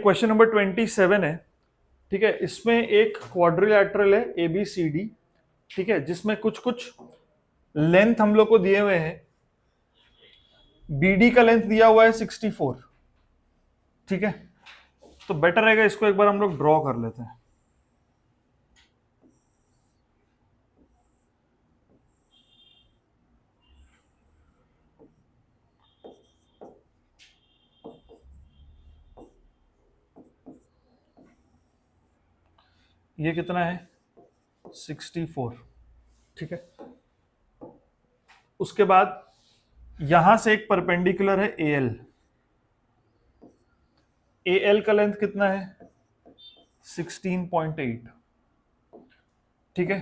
Question number 27 है। ठीक है, इसमें एक क्वाड्रिलैटरल है ABCD। ठीक है, जिसमें कुछ कुछ लेंथ हम लोग को दिए हुए हैं। BD का लेंथ दिया हुआ है 64। ठीक है, तो बेटर रहेगा इसको एक बार हम लोग ड्रॉ कर लेते हैं। ये कितना है 64। ठीक है, उसके बाद यहां से एक परपेंडिकुलर है AL का लेंथ कितना है 16.8। ठीक है,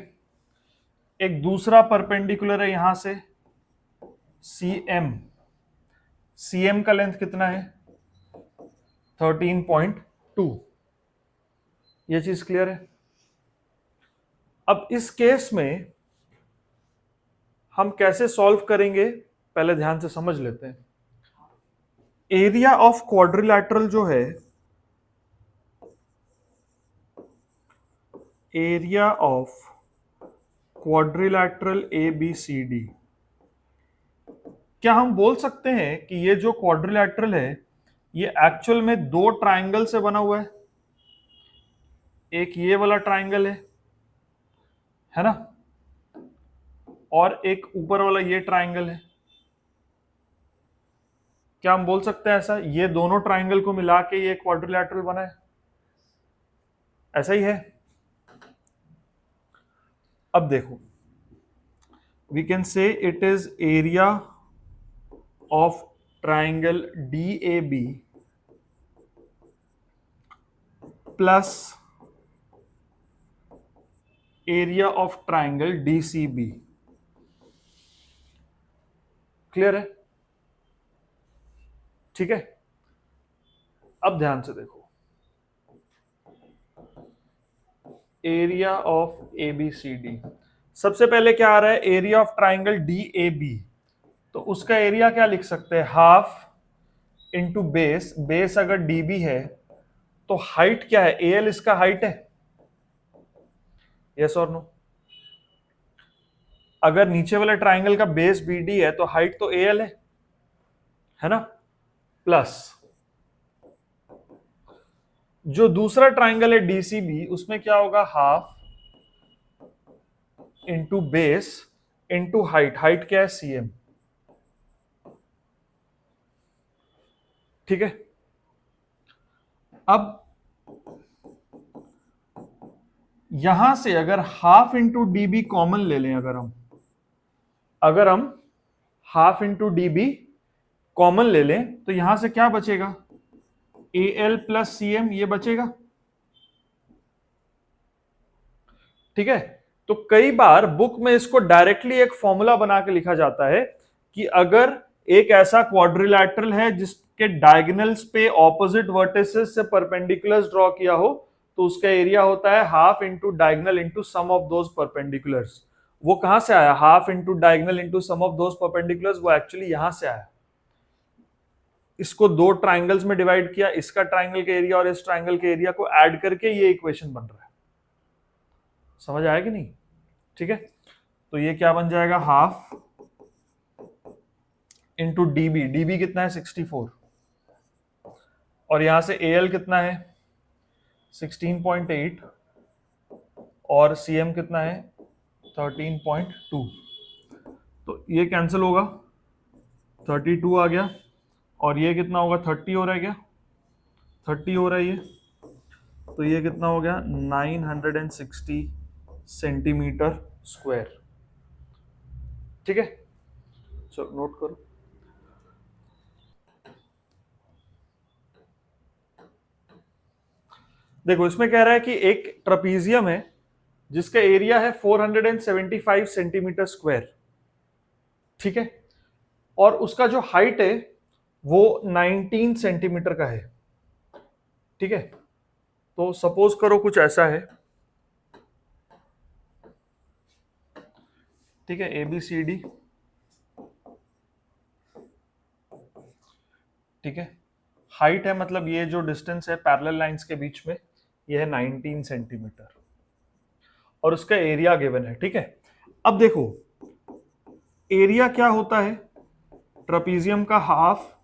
एक दूसरा परपेंडिकुलर है यहां से CM का लेंथ कितना है 13.2। ये चीज क्लियर है। अब इस केस में हम कैसे सॉल्व करेंगे पहले ध्यान से समझ लेते हैं। एरिया ऑफ क्वाड्रिलैटरल जो है, एरिया ऑफ क्वाड्रिलैटरल ABCD, क्या हम बोल सकते हैं कि ये जो क्वाड्रिलैटरल है ये एक्चुअल में दो ट्राइंगल से बना हुआ है। एक ये वाला ट्राइंगल है ना, और एक ऊपर वाला ये ट्राइंगल है। क्या हम बोल सकते हैं ऐसा, ये दोनों ट्राइंगल को मिला के ये क्वाड्रिलैटरल बना है? ऐसा ही है। अब देखो, we can say it is area of triangle DAB plus area of triangle DCB। Clear है? ठीक है, अब ध्यान से देखो, एरिया ऑफ ABCD। सबसे पहले क्या आ रहा है, एरिया ऑफ ट्राइंगल DAB। तो उसका एरिया क्या लिख सकते हैं, हाफ इंटू बेस। बेस अगर DB है तो हाइट क्या है, AL इसका हाइट है। यस और नो? अगर नीचे वाले ट्राइंगल का बेस BD है तो हाइट तो AL है ना, प्लस जो दूसरा ट्राइंगल है DCB, उसमें क्या होगा, half into base into height. Height क्या है, CM। ठीक है, अब यहां से अगर हाफ इंटू DB कॉमन ले लें, अगर हम हाफ इंटू DB कॉमन ले लें तो यहां से क्या बचेगा, AL प्लस CM ये बचेगा। ठीक है, तो कई बार बुक में इसको डायरेक्टली एक फॉर्मूला बना के लिखा जाता है कि अगर एक ऐसा क्वाड्रिलैटरल है जिसके डायगोनल्स पे ऑपोजिट वर्टिसेस से परपेंडिकुलर्स ड्रॉ किया हो, तो उसका एरिया होता है half into diagonal into sum of those perpendiculars. वो कहां से आया, half into diagonal into sum of those perpendiculars? वो एक्चुअली यहां से आया। इसको दो ट्राइंगल्स में डिवाइड किया, इसका ट्राइंगल के एरिया और इस ट्राइंगल के एरिया को ऐड करके ये इक्वेशन बन रहा है। समझ आया कि नहीं? ठीक है, तो ये क्या बन जाएगा, हाफ इंटू DB कितना है 64, और यहां से AL कितना है 16.8, और CM कितना है 13.2। तो ये कैंसिल होगा, 32 आ गया, और ये कितना होगा, 30 हो रहा है क्या, 30 हो रहा है ये, तो ये कितना हो गया 960 सेंटीमीटर स्क्वायर। ठीक है, चलो नोट करो। देखो, इसमें कह रहा है कि एक ट्रपीजियम है जिसका एरिया है 475 सेंटीमीटर स्क्वायर। ठीक है, और उसका जो हाइट है वो 19 सेंटीमीटर का है। ठीक है, तो सपोज करो कुछ ऐसा है। ठीक है, ABCD। ठीक है, हाइट है मतलब ये जो डिस्टेंस है पैरेलल लाइंस के बीच में, ये है 19 सेंटीमीटर, और उसका एरिया गिवन है। ठीक है, अब देखो एरिया क्या होता है, ट्रापीजियम का half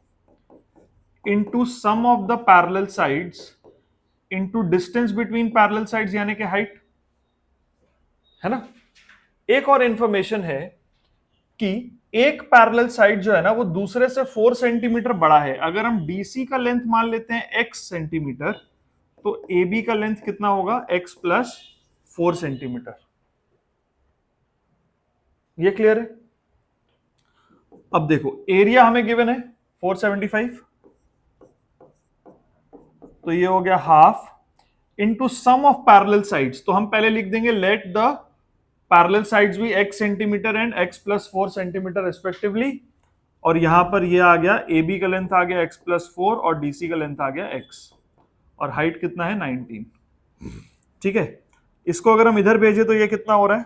into sum of the parallel sides into distance between parallel sides, यानी कि हाइट, है ना। एक और इंफॉर्मेशन है कि एक पैरेलल साइड जो है ना वो दूसरे से 4 सेंटीमीटर बड़ा है। अगर हम डीसी का लेंथ मान लेते हैं x सेंटीमीटर, तो AB का लेंथ कितना होगा, x प्लस 4 सेंटीमीटर। ये क्लियर है। अब देखो एरिया हमें गिवन है 475, तो ये हो गया half into sum of parallel sides. तो हम पहले लिख देंगे लेट द पैरेलल साइड्स भी x centimetre and x plus 4 centimetre respectively, और यहां पर ये आ गया AB का लेंथ आ गया x प्लस 4 और DC का लेंथ आ गया x, और हाइट कितना है 19। ठीक है, इसको अगर हम इधर भेजे तो ये कितना हो रहा है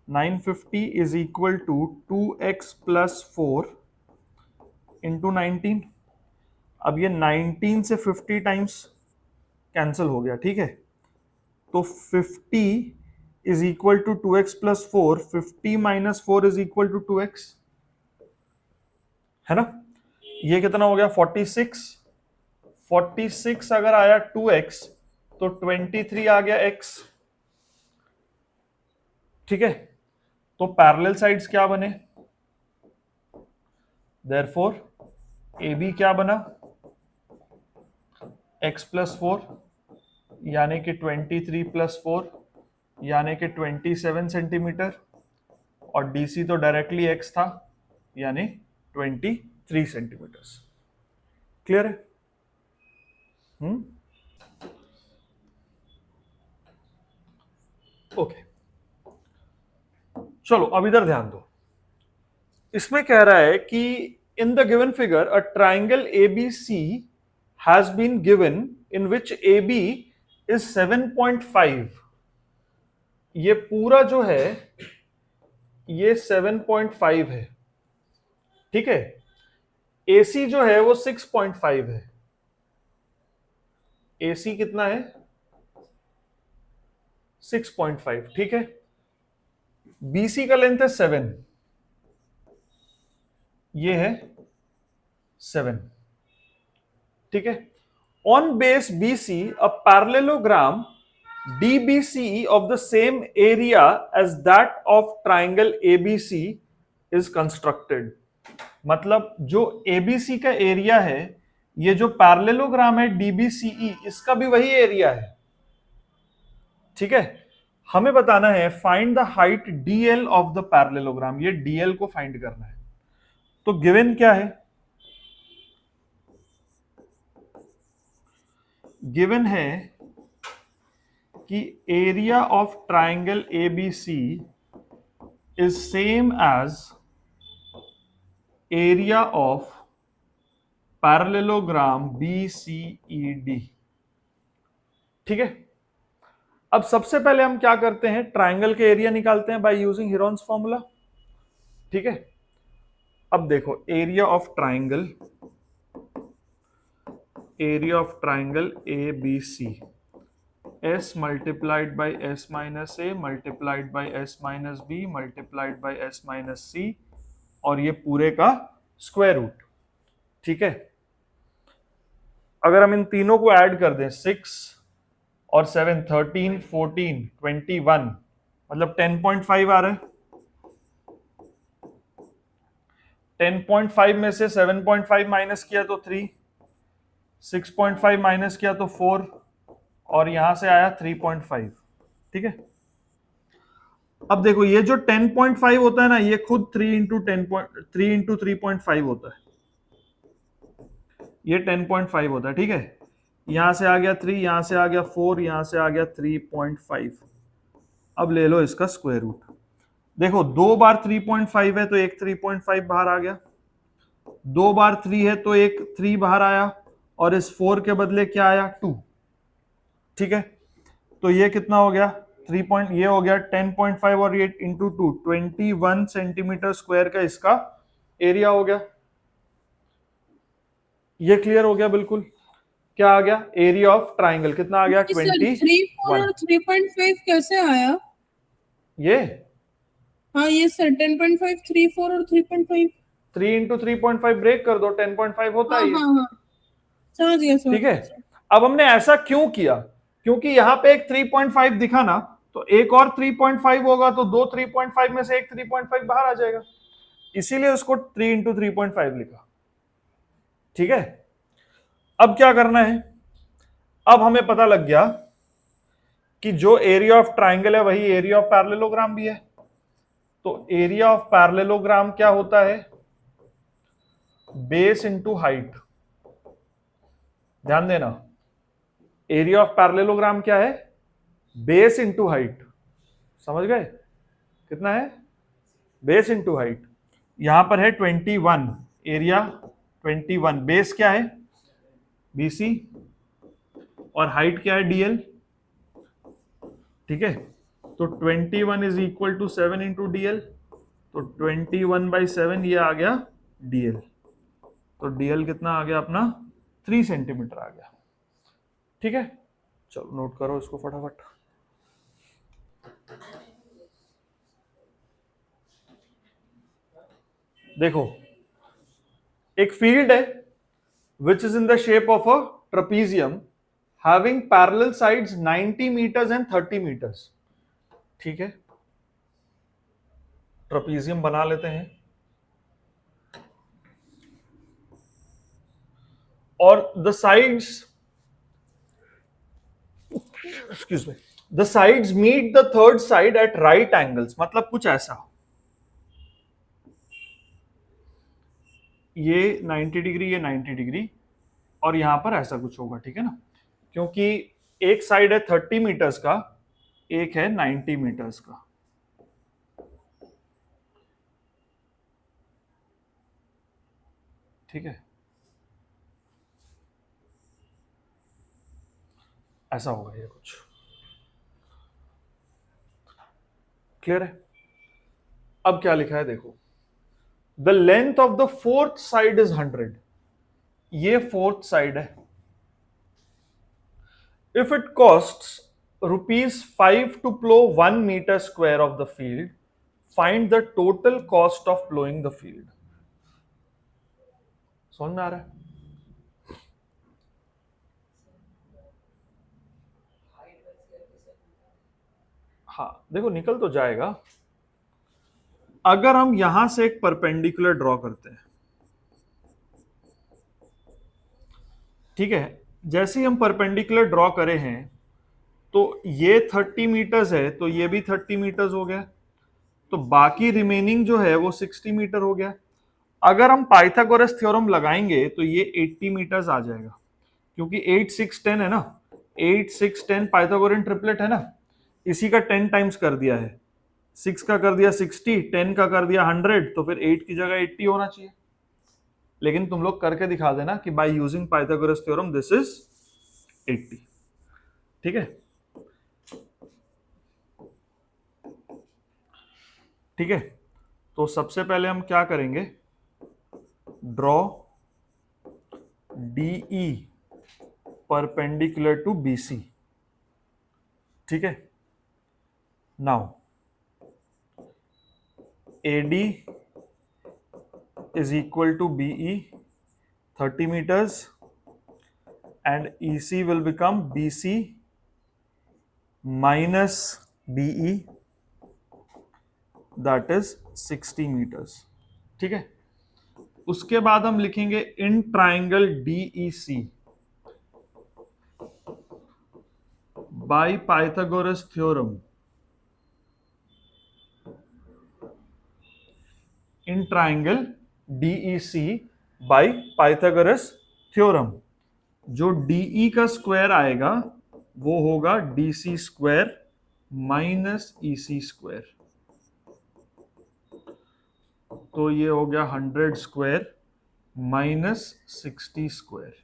950 is equal to 2x plus 4 into 19। अब ये 19 से 50 टाइम्स कैंसिल हो गया। ठीक है, तो 50 is equal to 2x plus 4, 50 minus 4 is equal to 2x, है ना। ये कितना हो गया 46, 46 अगर आया 2x तो 23 आ गया x। ठीक है, तो पैरेलल साइड्स क्या बने, देयरफॉर AB क्या बना x प्लस 4 यानी कि 23 प्लस 4 यानी कि 27 सेंटीमीटर, और DC तो डायरेक्टली x था यानी 23 सेंटीमीटर। क्लियर है। ओके, चलो अब इधर ध्यान दो। इसमें कह रहा है कि in the given figure a triangle ABC has been given in which AB is 7.5। ये पूरा जो है ये 7.5 है। ठीक है, AC जो है वो 6.5 है। AC कितना है 6.5। ठीक है, BC का लेंथ है 7, ये है 7। ठीक है, on base BC a parallelogram DBC of the same area as that of triangle ABC is constructed। मतलब जो ABC का एरिया है, ये जो पैरेललोग्राम है DBCE, इसका भी वही एरिया है। ठीक है, हमें बताना है find the height DL of the parallelogram. ये DL को फाइंड करना है। तो गिवन क्या है, गिवन है कि area of triangle ABC is same as area of parallelogram BCED। ठीक है, अब सबसे पहले हम क्या करते हैं, ट्राइंगल के एरिया निकालते हैं बाय यूजिंग हीरोन्स फॉर्मूला। ठीक है, अब देखो area of triangle ABC, S multiplied by S minus A multiplied by S minus B multiplied by S minus C, और ये पूरे का स्क्वायर रूट। ठीक है, अगर हम इन तीनों को ऐड कर दें 6 और 7 13 14 21, मतलब 10.5 आ रहा है। 10.5 में से 7.5 माइनस किया तो 3, 6.5 माइनस किया तो 4, और यहां से आया 3.5। ठीक है, अब देखो ये जो 10.5 होता है ना, ये खुद 3 इंटू 3.5 होता है। ये 10.5 होता है। ठीक है, यहां से आ गया 3, यहां से आ गया 4, यहां से आ गया 3.5। अब ले लो इसका स्क्वायर रूट। देखो 2 बार 3.5 है तो एक 3.5 बाहर आ गया, 2 बार 3 है तो एक 3 बाहर आया, और इस 4 के बदले क्या आया 2। ठीक है, तो ये कितना हो गया 3 ये हो गया 10.5 और ये इंटू 2, 21 सेंटीमीटर स्क्वायर का इसका एरिया हो गया, ये क्लियर हो गया बिल्कुल। क्या आ गया? एरिया ऑफ ट्राइंगल कितना आ गया? 3, 4 21। और 3.5 कैसे आया? ये हाँ ये सर 10.5, 3, 4 और 3.5। 3 इंटू 3.5 ब्रेक कर दो, 10.5 होता हाँ है ये। हाँ हाँ, समझ गया समझ ठीक है, गया। अब हमने ऐसा क्यों किया? क्योंकि यहां पे एक 3.5 दिखा ना, तो एक और 3.5 होगा, तो दो 3.5 में से एक 3.5 बाहर आ जाएगा, इसीलिए उसको 3 इंटू 3.5 लिखा। ठीक है, अब क्या करना है? अब हमें पता लग गया कि जो एरिया ऑफ ट्राइंगल है वही एरिया ऑफ पैरेललोग्राम भी है। तो एरिया ऑफ पैरेललोग्राम क्या होता है? Base into height. ध्यान देना, एरिया ऑफ पैरेललोग्राम क्या है? Base into height. समझ गए? कितना है? Base into height. यहां पर है 21 एरिया, 21 बेस क्या है? बीसी, और हाइट क्या है? डीएल। ठीक है, तो 21 is equal to 7 into DL, तो 21/7 ये आ गया डीएल। तो डीएल कितना आ गया अपना? 3 सेंटीमीटर आ गया। ठीक है, चलो नोट करो इसको फटाफट। देखो, एक फील्ड है which is in the shape of a trapezium having parallel sides 90 meters and 30 meters. ठीक है, ट्रपीजियम बना लेते हैं, और the sides, excuse me, the sides meet the third side at right angles. मतलब कुछ ऐसा, ये 90 डिग्री, ये 90 डिग्री, और यहां पर ऐसा कुछ होगा। ठीक है ना, क्योंकि एक साइड है 30 मीटर्स का, एक है 90 मीटर्स का। ठीक है, ऐसा होगा ये कुछ। क्लियर है? अब क्या लिखा है देखो, the length of the fourth side is 100। ये फोर्थ साइड है। If it costs ₹5 to plough 1 metre square of the field, find the total cost of ploughing the field. समझ में आ रहा है? हाँ देखो, निकल तो जाएगा अगर हम यहां से एक परपेंडिकुलर ड्रॉ करते हैं। ठीक है, जैसे ही हम परपेंडिकुलर ड्रॉ करे हैं, तो ये 30 मीटर्स है, तो ये भी 30 मीटर्स हो गया, तो बाकी रिमेनिंग जो है वो 60 मीटर हो गया। अगर हम पाइथागोरस थ्योरम लगाएंगे तो ये 80 मीटर्स आ जाएगा, क्योंकि 8 6 10 है ना, 8 6 10 पाइथागोरियन ट्रिपलेट है ना, इसी का 10 टाइम्स कर दिया है। 6 का कर दिया 60, 10 का कर दिया 100, तो फिर 8 की जगह 80 होना चाहिए। लेकिन तुम लोग करके दिखा देना कि by using Pythagoras theorem this is 80। ठीक है, ठीक है, तो सबसे पहले हम क्या करेंगे? Draw DE perpendicular to BC. ठीक है, now AD is equal to BE 30 meters, and EC will become BC minus BE, that is 60 meters। ठीक है, उसके बाद हम लिखेंगे in triangle DEC by Pythagoras theorem, in triangle DEC by Pythagoras theorem. जो DE का स्क्वायर आएगा वो होगा DC square minus EC square, तो ये हो गया 100 स्क्वायर माइनस 60 स्क्वायर।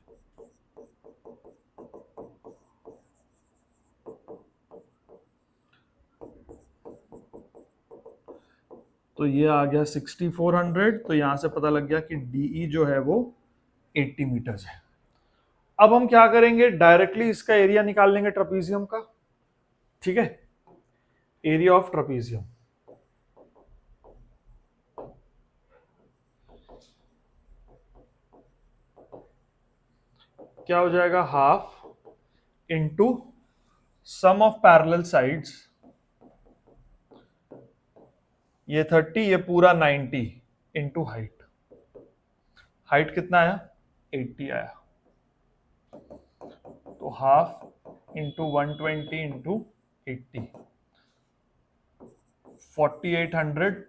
तो ये आ गया 6400। तो यहां से पता लग गया कि डीई जो है वो 80 मीटर्स है। अब हम क्या करेंगे, डायरेक्टली इसका एरिया निकाल लेंगे ट्रपीजियम का। ठीक है, एरिया ऑफ ट्रपीजियम क्या हो जाएगा, half into sum of parallel sides, ये 30, ये पूरा 90, इंटू हाइट। हाइट कितना आया, 80 आया। तो half into 120 into 80, 4800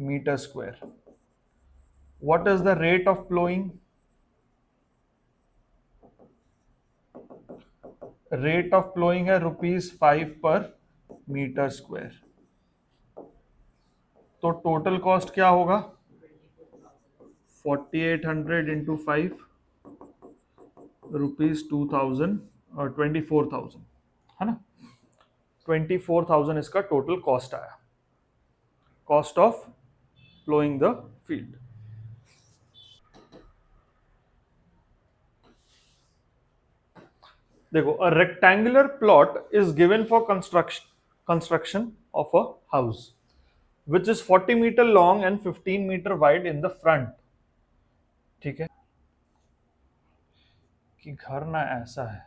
metre square. What is the rate of flowing, rate of flowing है ₹5 पर मीटर स्क्वायर। तो टोटल कॉस्ट क्या होगा, 4800 इंटू 5, ₹2000 और 24,000, है ना। 24,000 इसका टोटल कॉस्ट आया, cost of flowing the field. देखो, a rectangular plot is given for construction of a house which is 40 meter long and 15 meter wide in the front। ठीक है, कि घर ना ऐसा है,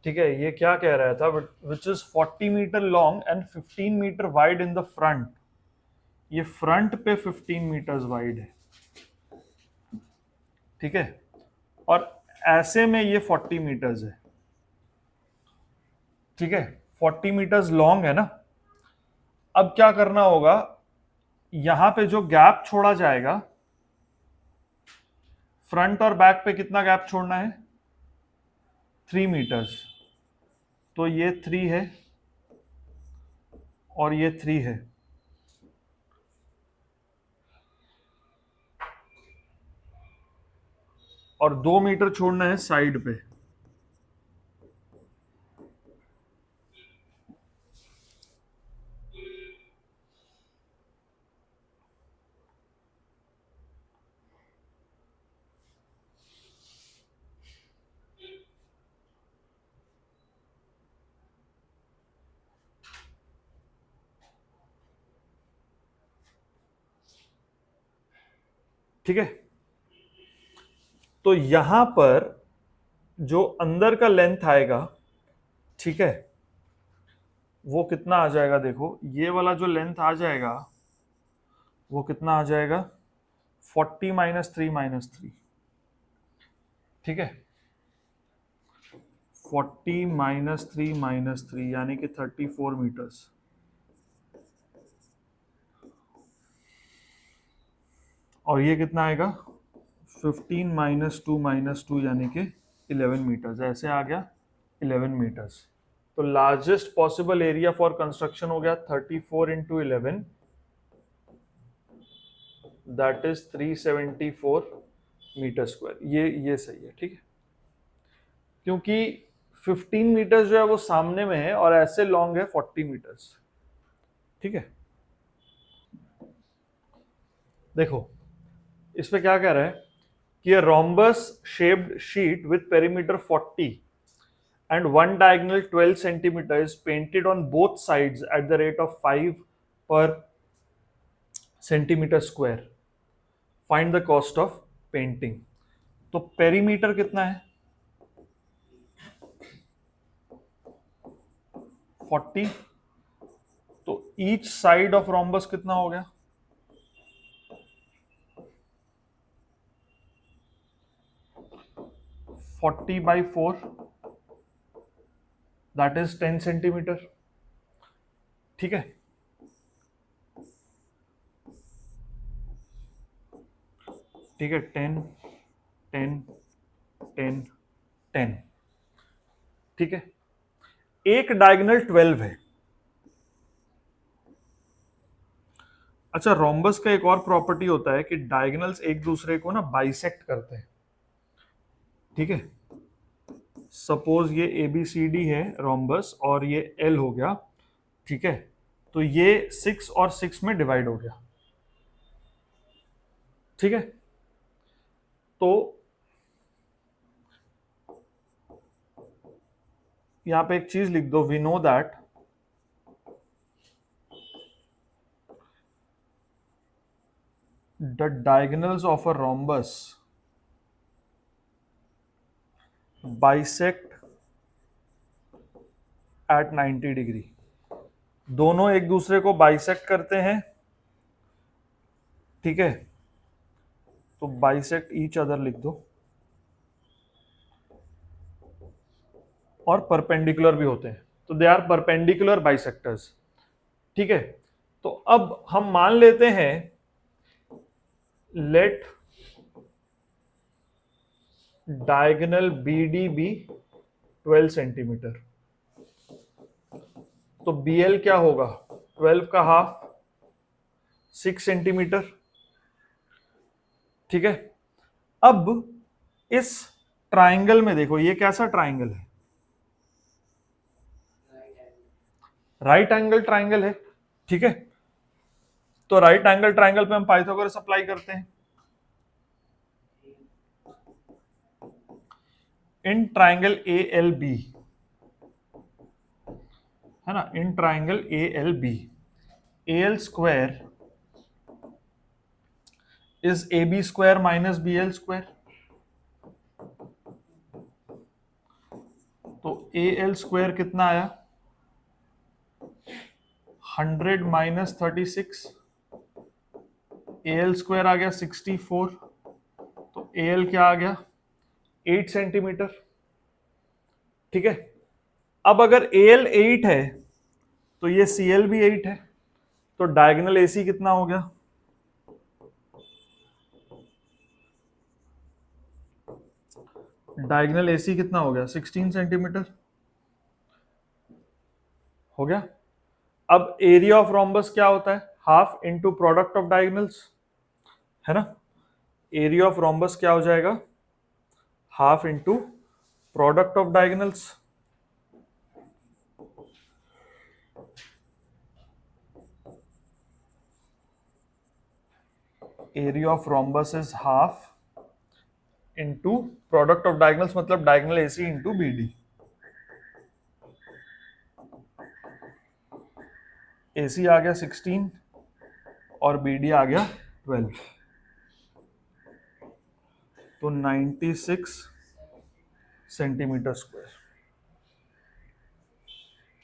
ठीक है, ये क्या कह रहा था, which is 40 meter long and 15 meter wide in the front। ये फ्रंट पे 15 मीटर्स वाइड है, ठीक है, और ऐसे में ये 40 मीटर्स है, ठीक है, 40 मीटर्स लॉन्ग है ना। अब क्या करना होगा, यहां पे जो गैप छोड़ा जाएगा, फ्रंट और बैक पे कितना गैप छोड़ना है, 3 मीटर्स। तो ये 3 है और ये 3 है, और 2 मीटर छोड़ना है साइड पे। ठीक है, तो यहां पर जो अंदर का लेंथ आएगा, ठीक है, वो कितना आ जाएगा, देखो ये वाला जो लेंथ आ जाएगा वो कितना आ जाएगा, 40 माइनस 3 माइनस 3, ठीक है, 40 माइनस 3 माइनस 3 यानी कि 34 मीटर्स। और ये कितना आएगा, 15 माइनस 2 यानी कि 11 मीटर्स। ऐसे आ गया 11 मीटर्स। तो largest possible area for construction हो गया 34 into 11, that is 374 metre square. ये सही है, ठीक है, क्योंकि 15 मीटर्स जो है वो सामने में है और ऐसे लॉन्ग है 40 मीटर्स। ठीक है, देखो इस पे क्या कह रहा है कि a rhombus shaped sheet with perimeter 40 and one diagonal 12 centimeter is painted on both sides at the rate of 5 per centimeter square. Find the cost of painting। तो पेरीमीटर कितना है, 40। तो ईच साइड ऑफ रोम्बस कितना हो गया, 40/4, that is 10 centimetre. ठीक है, ठीक है, 10 10 10 10। ठीक है, एक डायगोनल 12 है। अच्छा, रोम्बस का एक और प्रॉपर्टी होता है कि डायगोनल्स एक दूसरे को ना बाइसेक्ट करते हैं। ठीक है, सपोज ये ABCD है रोम्बस और ये L हो गया, ठीक है, तो ये 6 और 6 में डिवाइड हो गया, ठीक है। तो यहां पे एक चीज लिख दो, we know that the diagonals of a rhombus bisect at 90 degree. दोनों एक दूसरे को बाइसेक्ट करते हैं, ठीक है, तो बाइसेक्ट ईच अदर लिख दो, और परपेंडिकुलर भी होते हैं, तो दे आर परपेंडिकुलर बाइसेक्टर्स, ठीक है। तो अब हम मान लेते हैं, let diagonal BD be 12 centimetre, तो BL क्या होगा, 12 का हाफ 6 सेंटीमीटर, ठीक है। अब इस ट्राइंगल में देखो, ये कैसा ट्राइंगल है, राइट एंगल ट्राइंगल है, ठीक है। तो राइट एंगल ट्राइंगल पे हम पाइथागोरस अप्लाई करते हैं। इन ट्राइंगल ALB, है ना, in triangle ALB, AL square is AB square minus BL square, तो AL स्क्वायर कितना आया, 100 माइनस 36, AL स्क्वायर आ गया 64, तो AL क्या आ गया 8 सेंटीमीटर, ठीक है। अब अगर AL 8 है तो ये CL भी 8 है, तो डायगोनल AC कितना हो गया, डायगोनल AC कितना हो गया 16 सेंटीमीटर हो गया। अब एरिया ऑफ रोम्बस क्या होता है, half into product of diagonals, है ना। एरिया ऑफ रोम्बस क्या हो जाएगा, half into product of diagonals, area of rhombus is half into product of diagonals, मतलब diagonal AC into BD। AC आ गया 16 और BD आ गया 12, तो 96 सेंटीमीटर स्क्वायर,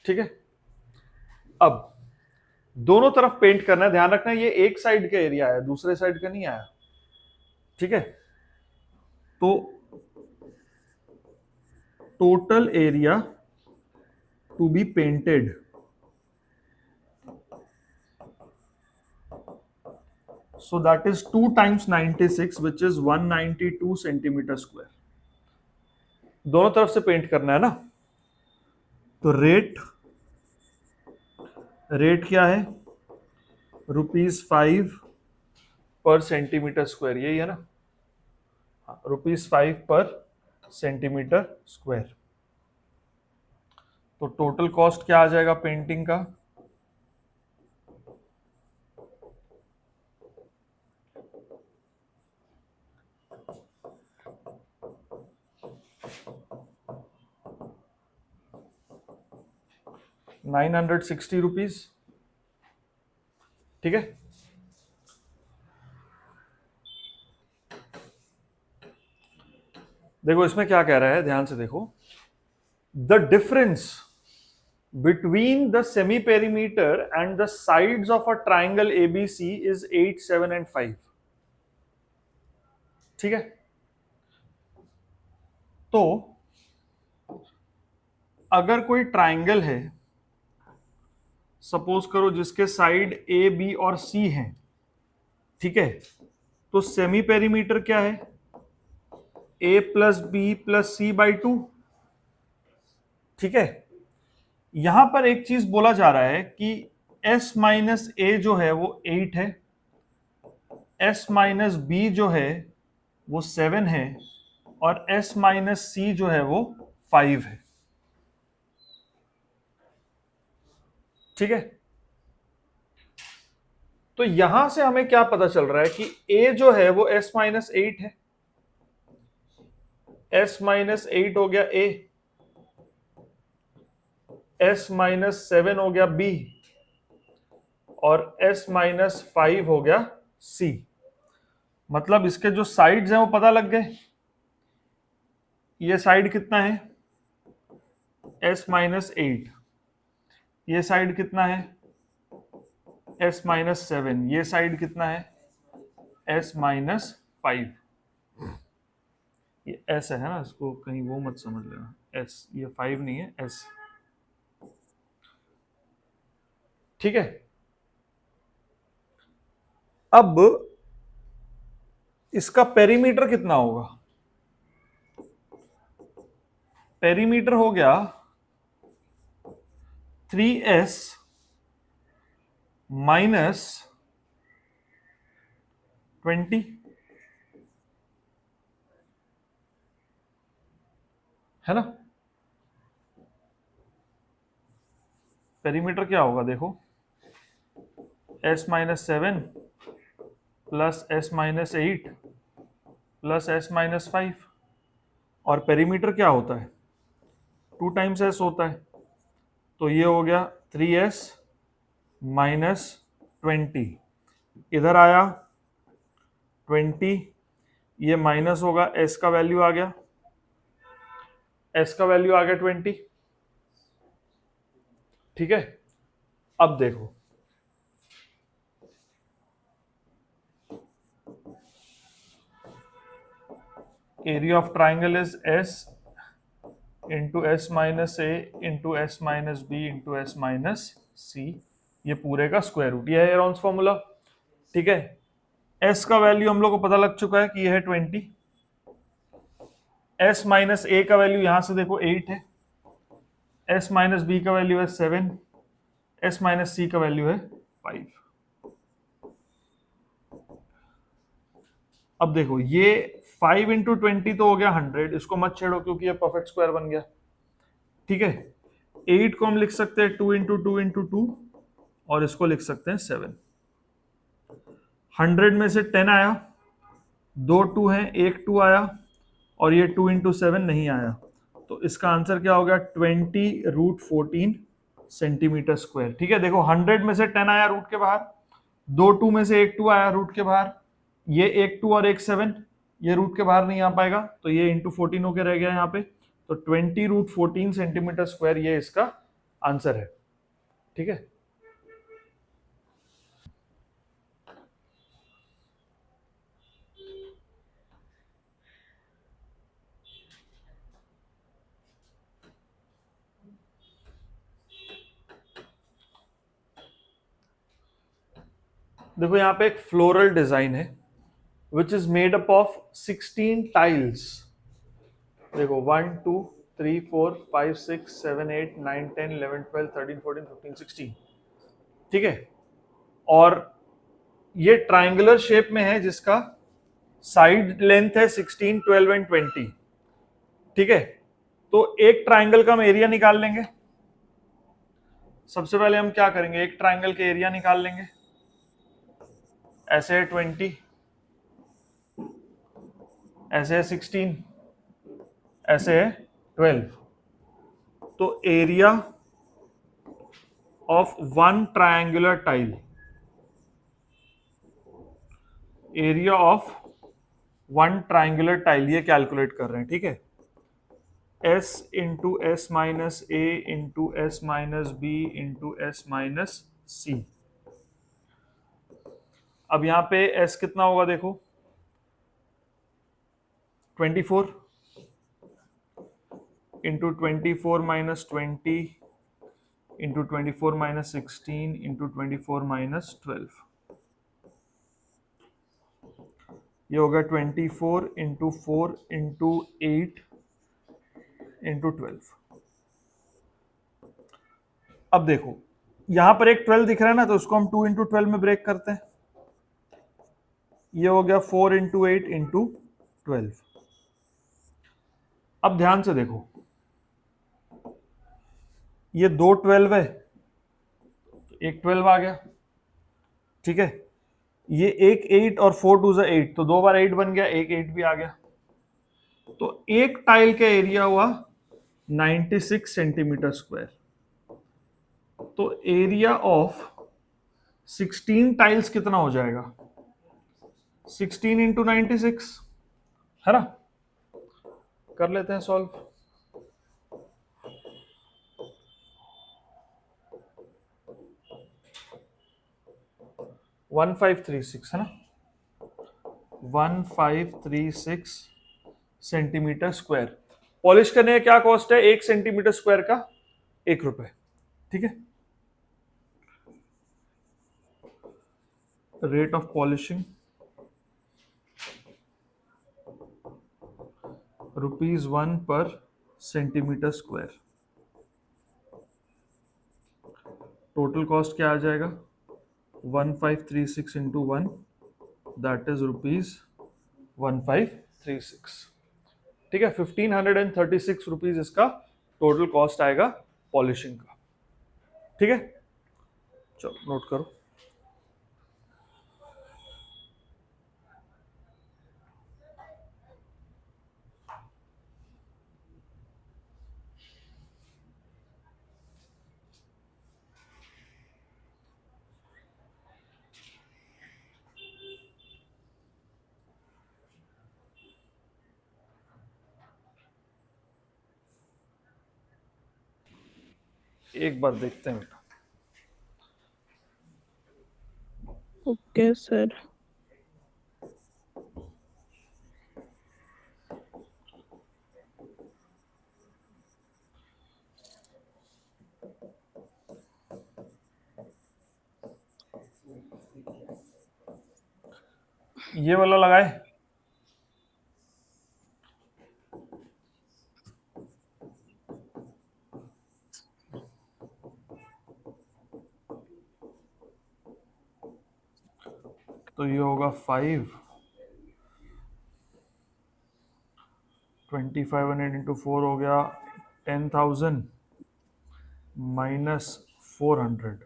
ठीक है। अब दोनों तरफ पेंट करना है, ध्यान रखना ये एक साइड का एरिया है, दूसरे साइड का नहीं आया, ठीक है। तो total area to be painted, so that is 2 times 96 which is 192 centimetre square. दोनों तरफ से पेंट करना है ना, तो रेट क्या है, ₹5 पर सेंटीमीटर स्क्वायर, यही है ना, ₹5 पर सेंटीमीटर स्क्वायर। तो टोटल कॉस्ट क्या आ जाएगा पेंटिंग का, ₹960, ठीक है। देखो इसमें क्या कह रहा है, ध्यान से देखो, the difference between the semi perimeter and the sides of a triangle ABC is 8, 7 and 5, ठीक है। तो अगर कोई ट्राइंगल है, सपोज करो जिसके साइड A, B और C हैं, ठीक है, तो सेमी पेरीमीटर क्या है, A plus b plus C by 2, ठीक है। यहां पर एक चीज बोला जा रहा है कि S माइनस A जो है वो 8 है, S माइनस B जो है वो 7 है, और S माइनस C जो है वो 5 है। ठीक है, तो यहां से हमें क्या पता चल रहा है कि a जो है वो s-8 है, s-8 हो गया a, s-7 हो गया b और s-5 हो गया c। मतलब इसके जो साइड्स हैं वो पता लग गए। ये साइड कितना है s-8, ये साइड कितना है s-7, ये साइड कितना है s-5। ये s है ना, इसको कहीं वो मत समझ लेना, s, ये 5 नहीं है, s। ठीक है, अब इसका पेरीमीटर कितना होगा? पेरीमीटर हो गया 3s माइनस 20, है ना। पेरीमीटर क्या होगा देखो, s-7 plus s-8 plus s-5, और पेरीमीटर क्या होता है 2 टाइम्स s होता है, तो ये हो गया 3s माइनस 20, इधर आया 20, ये माइनस होगा, s का वैल्यू आ गया, s का वैल्यू आ गया 20। ठीक है, अब देखो area of triangle is s into s minus a into s minus b into s minus c, ये पूरे का स्क्वायर रूट, ये है हेरोन्स फॉर्मूला। ठीक है, s का वैल्यू हम लोग को पता लग चुका है कि यह है 20, s माइनस ए का वैल्यू यहां से देखो 8 है, s माइनस बी का वैल्यू है 7, s माइनस सी का वैल्यू है 5। अब देखो ये 5 इंटू 20 तो हो गया 100, इसको मत छेड़ो क्योंकि ये परफेक्ट स्क्वायर बन गया। ठीक है, 8 को हम लिख सकते हैं 2 इंटू 2 इंटू 2, और इसको लिख सकते हैं 7। 100 में से 10 आया, 2 2 है, एक 2 आया, और ये 2 इंटू 7 नहीं आया, तो इसका आंसर क्या हो गया 20√14 सेंटीमीटर स्क्वायर। ठीक है, देखो 100 में से 10 आया रूट के बाहर, 2 2 में से एक 2 आया रूट के बाहर, ये एक 2 और एक 7, ये रूट के बाहर नहीं आ पाएगा, तो ये इंटू 14 होके रह गया यहाँ पे, तो 20√14 सेंटीमीटर स्क्वायर ये इसका आंसर है। ठीक है, देखो यहाँ पे एक फ्लोरल डिजाइन है which is made up of 16 tiles. देखो 1 2 3 4 5 6 7 8 9 10 11 12 13 14 15 16। ठीक है, और ये ट्राइंगुलर शेप में है जिसका साइड लेंथ है 16 12 एंड 20। ठीक है, तो एक ट्राइंगल का हम एरिया निकाल लेंगे। सबसे पहले हम क्या करेंगे, एक ट्राइंगल के एरिया निकाल लेंगे। ऐसे है 20, ऐसे है 16, ऐसे है 12, तो area of one triangular tile, area of one triangular tile ये कैलकुलेट कर रहे हैं। ठीक है, s into s minus a into s minus b into s minus c. अब यहां पे s कितना होगा देखो 24 into 24 minus 20 into 24 minus 16 into 24 minus 12, ये होगा 24 इंटू 4 इंटू 8 इंटू 12। अब देखो यहां पर एक 12 दिख रहा है ना, तो उसको हम 2 इंटू 12 में ब्रेक करते हैं, ये हो गया 4 इंटू 8 इंटू 12। अब ध्यान से देखो ये दो 12 है, एक 12 आ गया, ठीक है। ये एक 8 और 4 2 जा 8, तो 2 बार 8 बन गया, एक 8 भी आ गया। तो एक टाइल का एरिया हुआ 96 सेंटीमीटर स्क्वायर। तो एरिया ऑफ 16 टाइल्स कितना हो जाएगा? 16 इंटू 96, है ना। कर लेते हैं solve. One five three six है ना, 1536 सेंटीमीटर स्क्वायर। पॉलिश करने का क्या कॉस्ट है? 1 सेंटीमीटर स्क्वायर का 1 रुपए, ठीक है। रेट ऑफ पॉलिशिंग ₹1 पर सेंटीमीटर स्क्वायर। टोटल कॉस्ट क्या आ जाएगा? 1536 इंटू 1, दैट इज ₹1536, ठीक है। 1536 रुपीज इसका टोटल कॉस्ट आएगा पॉलिशिंग का, ठीक है। चलो नोट करो। एक बार देखते हैं बेटा। Okay sir. ये वाला लगाए, तो ये होगा 5, 2500 इंटू 4 हो गया 10,000 माइनस 400,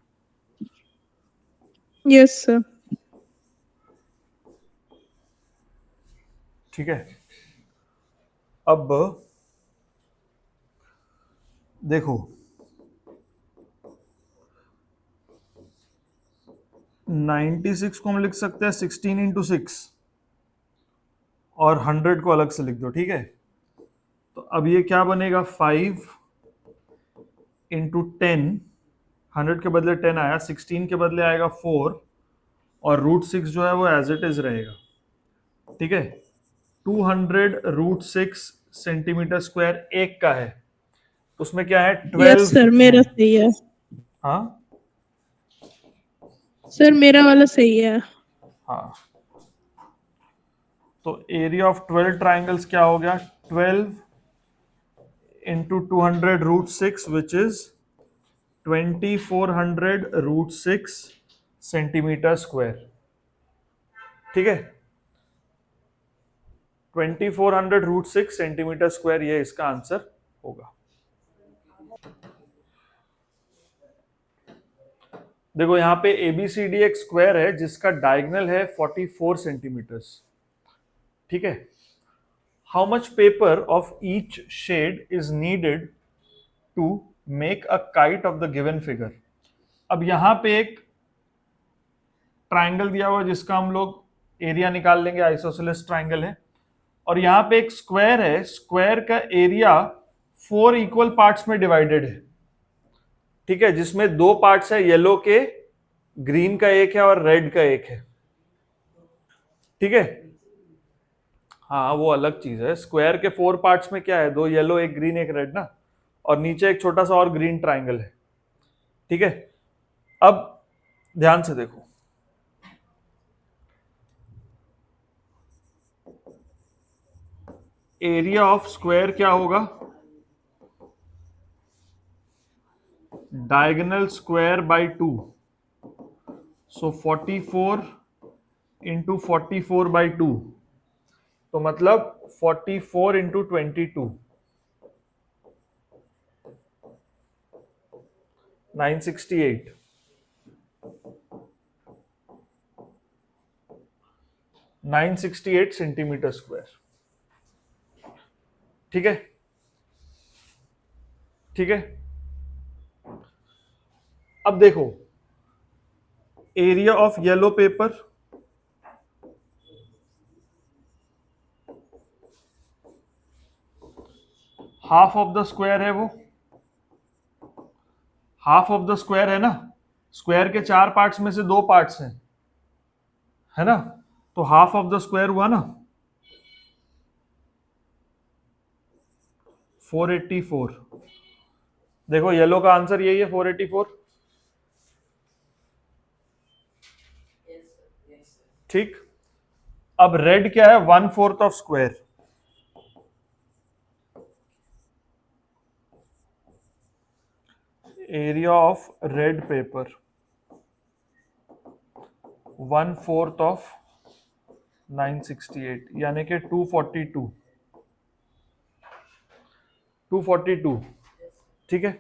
यस सर। ठीक है। अब देखो 96 को हम लिख सकते हैं 16 इंटू 6 और 100 को अलग से लिख दो, ठीक है। तो अब ये क्या बनेगा? 5 इंटू 10, 100 के बदले 10 आया, 16 के बदले आएगा 4 और √6 जो है वो एज इट इज रहेगा, ठीक है। 200 √6 सेंटीमीटर स्क्वायर एक का है, उसमें क्या है? 12 यस सर, मेरा सही है। हाँ सर मेरा वाला सही है। हाँ। तो एरिया ऑफ 12 ट्राइंगल्स क्या हो गया? 12 into 200 √6 which is 2400 √6 centimetre square, ठीक है। 2400 √6 सेंटीमीटर स्क्वायर, ये इसका आंसर होगा। देखो यहां पे ABCD एक स्क्वायर है जिसका डायगोनल है 44 सेंटीमीटर्स, ठीक है। How much paper of each shade is needed to make a kite of the given figure. अब यहां पे एक ट्राइंगल दिया हुआ है जिसका हम लोग एरिया निकाल लेंगे, आइसोसेलेस ट्राइंगल है, और यहां पे एक स्क्वायर है, स्क्वायर का एरिया 4 इक्वल पार्ट्स में डिवाइडेड है, ठीक है, जिसमें 2 पार्ट्स है, येलो के, ग्रीन का एक है और रेड का एक है, ठीक है। हाँ वो अलग चीज है। स्क्वायर के 4 पार्ट्स में क्या है? 2 येलो, एक ग्रीन, एक रेड ना, और नीचे एक छोटा सा और ग्रीन ट्राइंगल है, ठीक है। अब ध्यान से देखो, एरिया ऑफ स्क्वायर क्या होगा? Diagonal square by 2, so 44 into 44/2, तो मतलब 44 इंटू 22, 968 968 सेंटीमीटर स्क्वायर। ठीक है, ठीक है। अब देखो area of yellow paper, half of the square है, वो हाफ ऑफ द स्क्वायर है ना, स्क्वायर के 4 पार्ट्स में से 2 पार्ट्स हैं, है ना, तो हाफ ऑफ द स्क्वायर हुआ ना 484। देखो येलो का आंसर यही है 484। ठीक, अब रेड क्या है, 1/4 of square. Area of red pepper 1/4 of 968 यानी कि 242। ठीक है।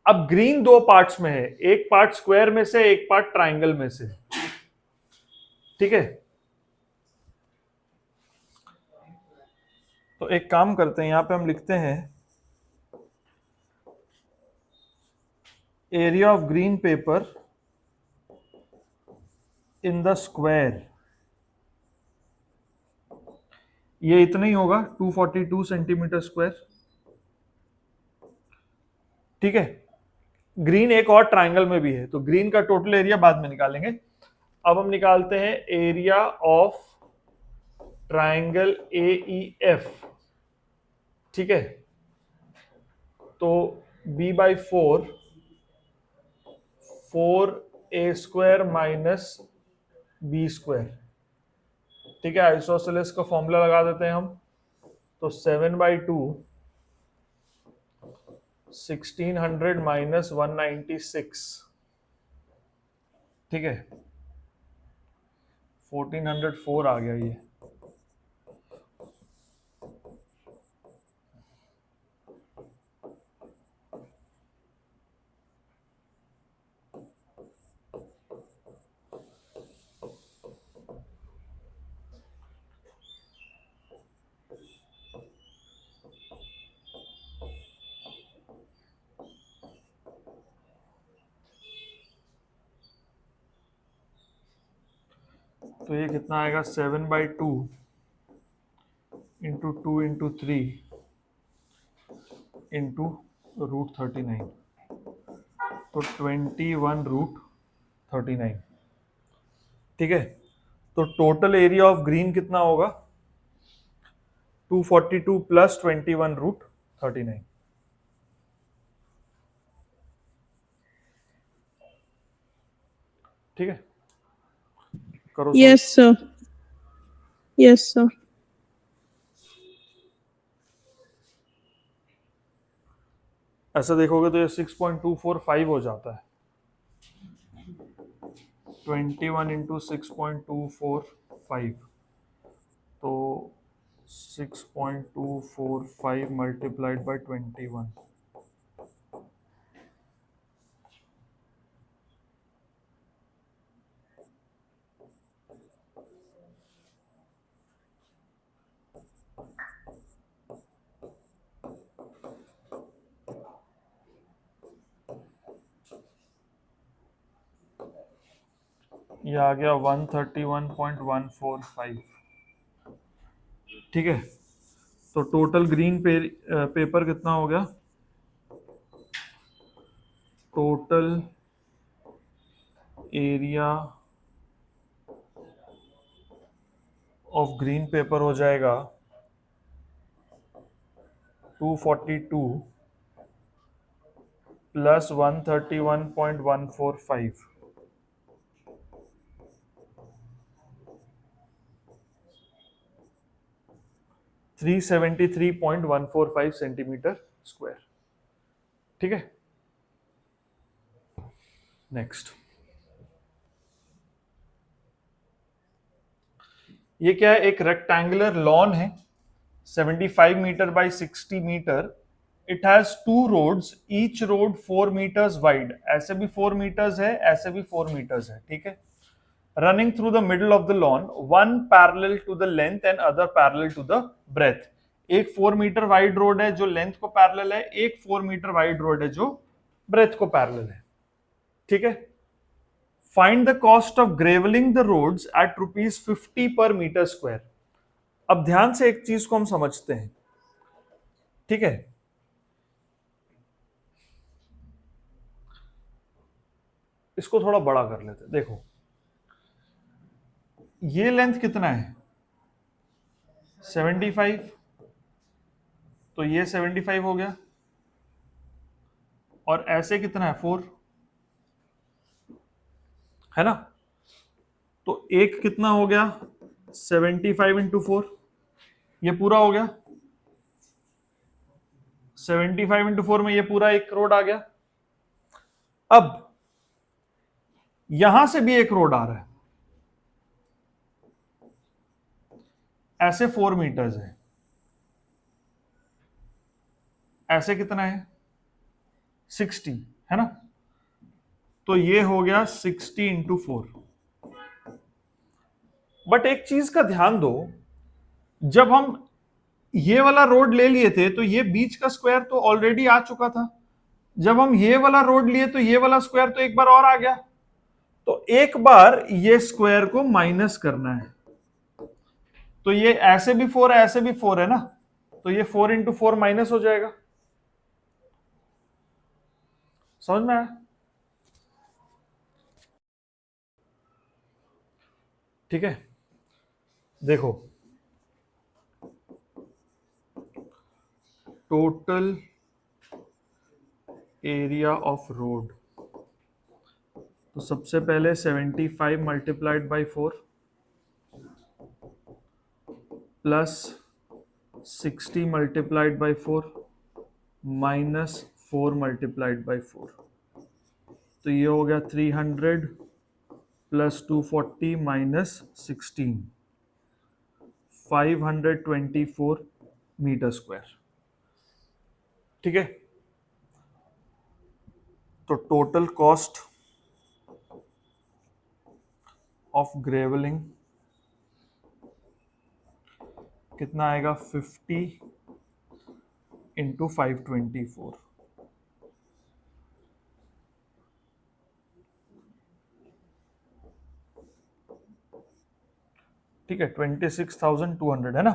अब ग्रीन 2 पार्ट्स में है, एक पार्ट स्क्वायर में से, एक पार्ट ट्राइंगल में से। ठीक है, तो एक काम करते हैं, यहां पे हम लिखते हैं area of green paper in the square, ये इतना ही होगा 242 सेंटीमीटर स्क्वायर। ठीक है, ग्रीन एक और ट्राइंगल में भी है, तो ग्रीन का टोटल एरिया बाद में निकालेंगे। अब हम निकालते हैं एरिया ऑफ ट्राइंगल AEF। ठीक है, तो B/4 4A² माइनस B²। ठीक है, आइसोसेलेस का फॉर्मूला लगा देते हैं हम, तो 7/2 1600 माइनस 196। ठीक है, 1404 आ गया ये। तो ये कितना आएगा, 7/2 इंटू 2 इंटू 3 इंटू √39, तो 21√39। ठीक है, तो टोटल एरिया ऑफ ग्रीन कितना होगा, 242 प्लस 21√39। ठीक है, करो Yes, sir. Yes, sir. ऐसा देखोगे तो ये 6.245 हो जाता है। 21 इंटू 6.245, तो 6.245 मल्टीप्लाइड बाई 21, ये आ गया 131.145। ठीक है, तो टोटल ग्रीन पेपर कितना हो गया, total area of green pepper हो जाएगा 242 प्लस 131.145, 373.145 सेंटीमीटर स्क्वायर। ठीक है, नेक्स्ट ये क्या है, एक रेक्टेंगुलर लॉन है 75 metre by 60 metre it has two roads, each road 4 metres wide, ऐसे भी 4 मीटर्स है, ऐसे भी 4 मीटर्स है, ठीक है। Running through the middle of the lawn, one parallel to the length and other parallel to the breadth. एक 4 metre wide road है जो लेंथ को पैरेलल है, एक 4 मीटर वाइड रोड है जो ब्रेथ को पैरेलल है, ठीक है। Find the cost of gravelling the roads at ₹50 per metre square. अब ध्यान से एक चीज को हम समझते हैं, ठीक है। इसको थोड़ा बड़ा कर लेते हैं। देखो ये लेंथ कितना है 75, तो ये 75 हो गया, और ऐसे कितना है 4, है ना। तो एक कितना हो गया 75 इंटू 4, ये पूरा हो गया 75 इंटू 4 में ये पूरा एक रोड आ गया। अब यहां से भी एक रोड आ रहा है, ऐसे 4 मीटर्स है, ऐसे कितना है 60, है ना। तो ये हो गया 60 इंटू 4। बट एक चीज का ध्यान दो, जब हम ये वाला रोड ले लिए थे तो ये बीच का स्क्वायर तो ऑलरेडी आ चुका था, जब हम ये वाला रोड लिए तो ये वाला स्क्वायर तो एक बार और आ गया। तो एक बार ये स्क्वायर को माइनस करना है, तो ये ऐसे भी 4 है, ऐसे भी 4 है ना, तो ये 4 इंटू 4 माइनस हो जाएगा। समझ में आया? ठीक है, देखो टोटल एरिया ऑफ रोड, तो सबसे पहले 75 multiplied by 4 plus 60 multiplied by 4 minus 4 multiplied by 4, तो ये हो गया 300 प्लस 240 माइनस 16, 524 मीटर स्क्वायर, ठीक है। तो टोटल कॉस्ट ऑफ ग्रेवलिंग कितना आएगा 50 इंटू 524, ठीक है। 26,200 है ना,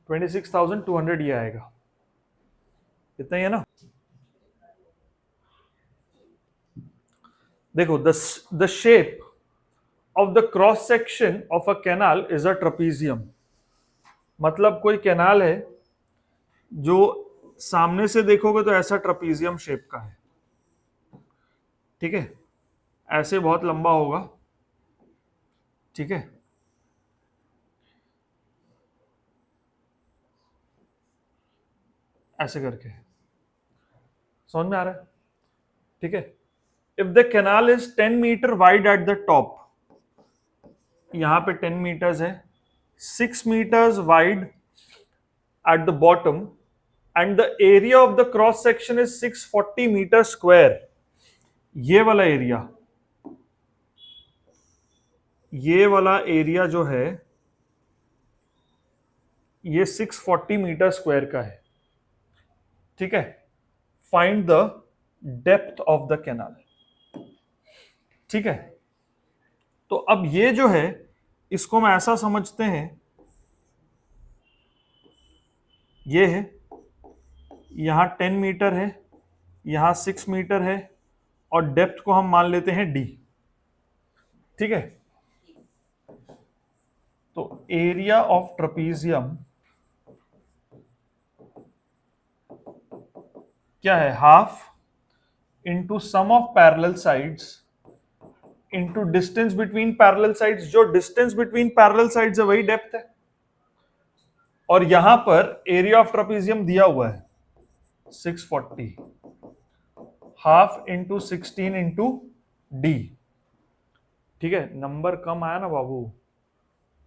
26,200 ये आएगा, इतना ही है ना। देखो the shape of the cross section of a canal is a trapezium. मतलब कोई कैनाल है जो सामने से देखोगे तो ऐसा ट्रपीजियम शेप का है, ठीक है। ऐसे बहुत लंबा होगा, ठीक है। ऐसे करके, समझ में आ रहा है, ठीक है। If the canal is 10 metre wide at the top, यहां पे 10 मीटर्स है, 6 metres wide at the bottom, and the area of the cross section is 640 metre square. ये वाला एरिया जो है ये 640 मीटर स्क्वायर का है, ठीक है। Find the depth of the canal, ठीक है। तो अब ये जो है इसको हम ऐसा समझते हैं, ये है यहां 10 मीटर है, यहां 6 मीटर है, और डेप्थ को हम मान लेते हैं d, ठीक है। तो एरिया ऑफ ट्रपीजियम क्या है, half into sum of parallel sides into distance between parallel sides. जो डिस्टेंस बिटवीन पैरेलल साइड्स है वही डेप्थ है, और यहां पर एरिया ऑफ ट्रपीजियम दिया हुआ है 640, हाफ इंटू 16 इंटू डी, ठीक है। नंबर कम आया ना बाबू,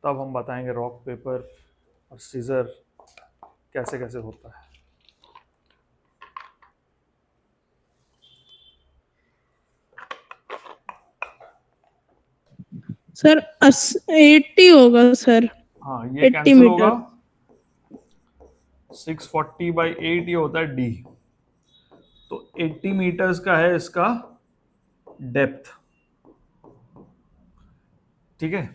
तब हम बताएंगे रॉक पेपर और सीजर कैसे कैसे होता है, सर 80 होगा सर, हाँ ये 80 कैंसिल होगा, मीटर। 640/8 ये होता है डी। तो 80 मीटर्स का है इसका डेप्थ। ठीक है,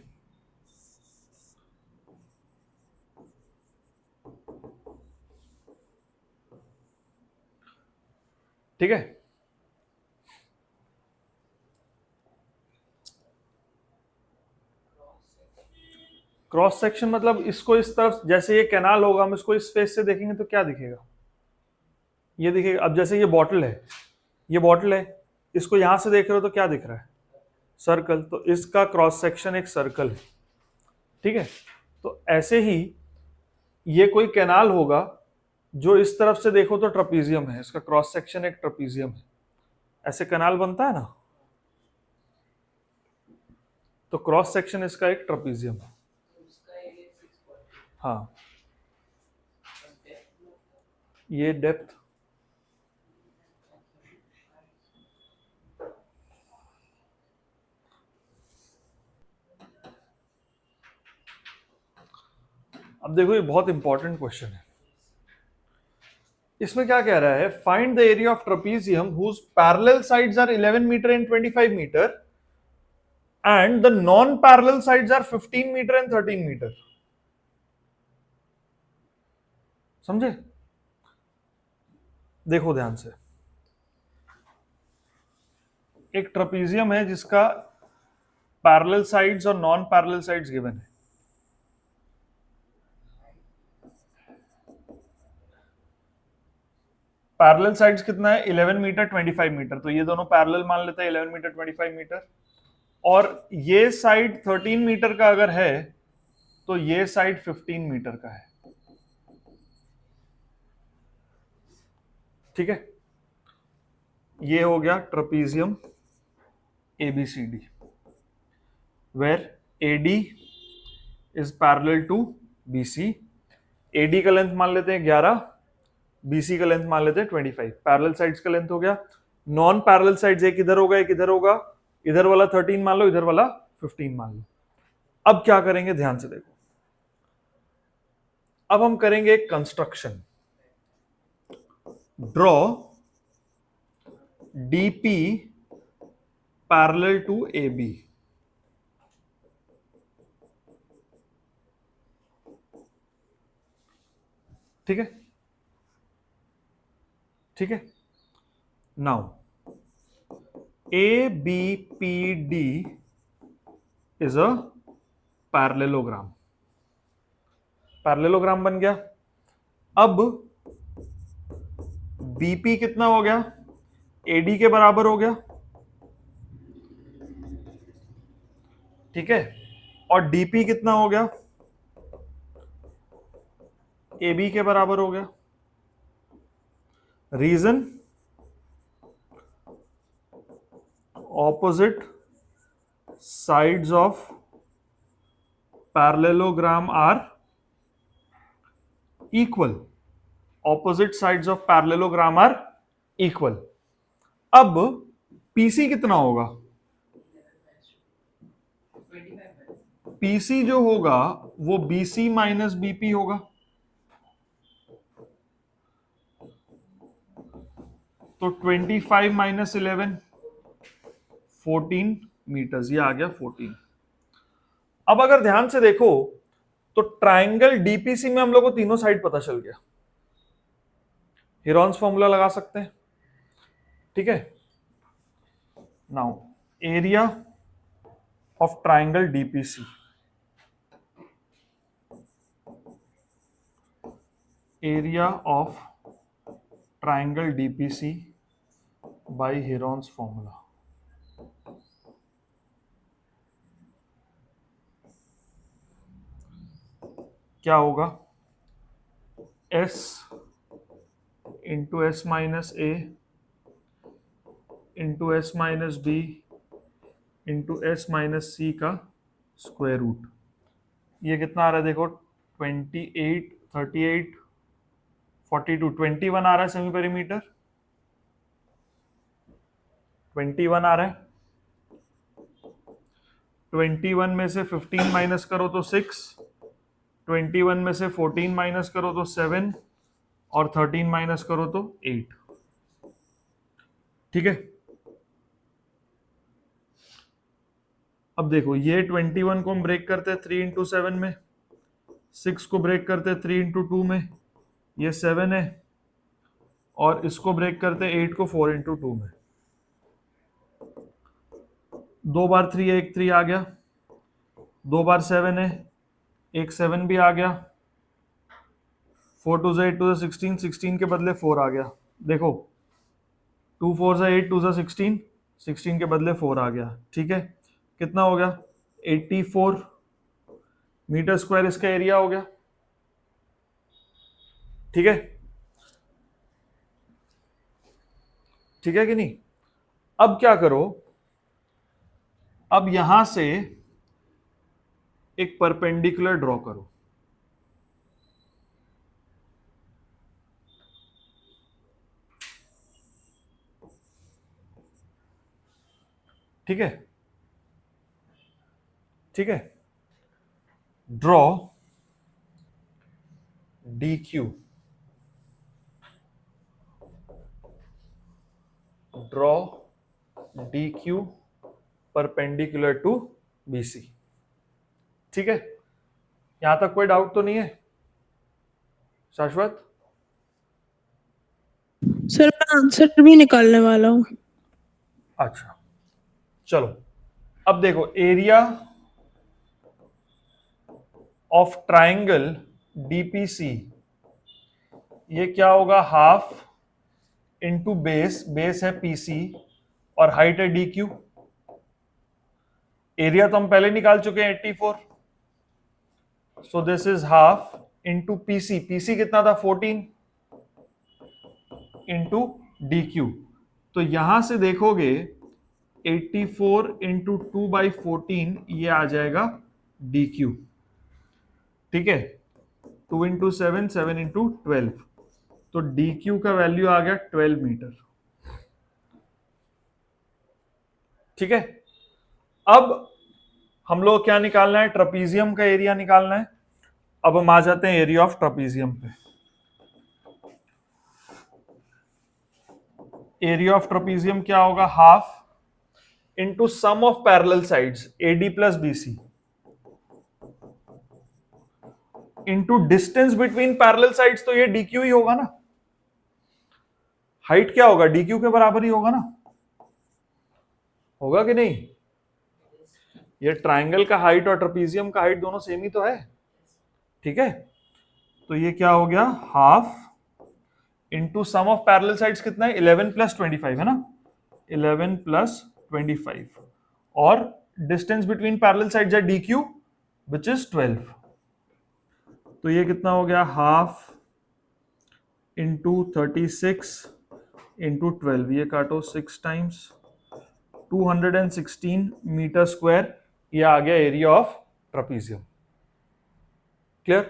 ठीक है। क्रॉस सेक्शन मतलब इसको इस तरफ, जैसे ये कैनाल होगा, हम इसको इस फेस से देखेंगे तो क्या दिखेगा, ये दिखेगा। अब जैसे ये बॉटल है, ये बॉटल है, इसको यहां से देख रहे हो तो क्या दिख रहा है, सर्कल। तो इसका क्रॉस सेक्शन एक सर्कल है। ठीक है, तो ऐसे ही ये कोई कैनाल होगा जो इस तरफ से देखो तो ट्रपीजियम है, इसका क्रॉस सेक्शन एक ट्रपीजियम है। ऐसे कैनाल बनता है ना, तो क्रॉस सेक्शन इसका एक ट्रपीजियम है। हाँ, ये डेप्थ, अब देखो ये बहुत इंपॉर्टेंट क्वेश्चन है। इसमें क्या कह रहा है, find the area of trapezium whose parallel sides are 11 metre and 25 metre and the non parallel sides are 15 metre and 13 metre. समझे? देखो ध्यान से, एक ट्रपीजियम है जिसका पैरेलल साइड्स और नॉन पैरेलल साइड्स गिवन है। पैरेलल साइड्स कितना है, 11 मीटर 25 मीटर, तो ये दोनों पैरेलल मान लेते हैं, 11 मीटर 25 मीटर। और ये साइड 13 मीटर का अगर है तो ये साइड 15 मीटर का है। ठीक है, ये हो गया trapezium ABCD, where AD is parallel to BC। AD का लेंथ मान लेते हैं 11, BC का लेंथ मान लेते हैं 25। पैरेलल साइड्स का लेंथ हो गया। नॉन पैरेलल साइड्स एक इधर होगा, एक इधर होगा, इधर वाला 13 मान लो, इधर वाला 15 मान लो। अब क्या करेंगे, ध्यान से देखो, अब हम करेंगे एक construction. Draw DP parallel to AB। ठीक है, ठीक है। Now ABPD is a parallelogram. Parallelogram बन गया। अब BP कितना हो गया, AD के बराबर हो गया। ठीक है, और DP कितना हो गया, AB के बराबर हो गया। Reason, opposite sides of parallelogram are equal। opposite sides of parallelogram are equal। अब PC कितना होगा, PC जो होगा वो BC माइनस BP होगा। तो 25 माइनस 11 14 मीटर्स, ये आ गया 14। अब अगर ध्यान से देखो तो ट्राइंगल DPC में हम लोग को तीनों साइड पता चल गया, हेरॉन्स फॉर्मूला लगा सकते हैं। ठीक है, now area of triangle DPC, area of triangle DPC by Heron's formula. क्या होगा, S into S minus A into S minus B into S minus C का स्क्वायर रूट। ये कितना आ रहा है देखो, 28 38 42 21 आ रहा है सेमी पेरीमीटर, 21 आ रहा है। 21 में से 15 माइनस करो तो 6, 21 में से 14 माइनस करो तो 7 और 13 माइनस करो तो 8। ठीक है, अब देखो ये 21 को हम ब्रेक करते हैं 3 इंटू 7 में, 6 को ब्रेक करते हैं 3 इंटू 2 में, ये 7 है, और इसको ब्रेक करते हैं 8 को 4 इंटू 2 में। 2 बार 3 है, एक 3 आ गया, 2 बार 7 है, एक 7 भी आ गया, 4 टू 8 टू 16, 16 के बदले 4 आ गया। देखो 2 4 8 2 16, 16 के बदले 4 आ गया। ठीक है, कितना हो गया 84 मीटर स्क्वायर इसका एरिया हो गया। ठीक है, ठीक है कि नहीं। अब क्या करो, अब यहां से एक परपेंडिकुलर ड्रॉ करो। ठीक है, ठीक है, draw DQ, draw DQ perpendicular to BC। ठीक है, यहां तक कोई डाउट तो नहीं है शाश्वत? सर मैं आंसर भी निकालने वाला हूँ। अच्छा चलो, अब देखो एरिया ऑफ ट्राइंगल DPC, ये क्या होगा, हाफ इंटू बेस, बेस है PC और हाइट है DQ। एरिया तो हम पहले निकाल चुके हैं 84, so this is half into PC, PC कितना था 14 इंटू DQ। तो यहां से देखोगे 84 इंटू 2/14 ये आ जाएगा DQ। ठीक है, 2 इंटू 7, 7 इंटू 12, तो DQ का वैल्यू आ गया 12 मीटर। ठीक है, अब हम लोग क्या निकालना है, ट्रपीजियम का एरिया निकालना है। अब हम आ जाते हैं एरिया ऑफ ट्रपीजियम पे। एरिया ऑफ ट्रपीजियम क्या होगा, half into sum of parallel sides AD plus BC into distance between parallel sides, तो ये DQ ही होगा ना। हाइट क्या होगा, DQ के बराबर ही होगा ना, होगा कि नहीं। ये ट्राइंगल का हाइट और ट्रपीजियम का हाइट दोनों सेम ही तो है। ठीक है, तो ये क्या हो गया, half into sum of parallel sides कितना है, 11 प्लस 25 है ना, 11 प्लस 25, और डिस्टेंस बिटवीन पैरेलल साइड्स है DQ विच इज 12। तो ये कितना हो गया, हाफ इंटू 36 इंटू 12, ये काटो 6 टाइम्स 216 मीटर स्क्वायर, ये आ गया एरिया ऑफ ट्रपीजियम। क्लियर।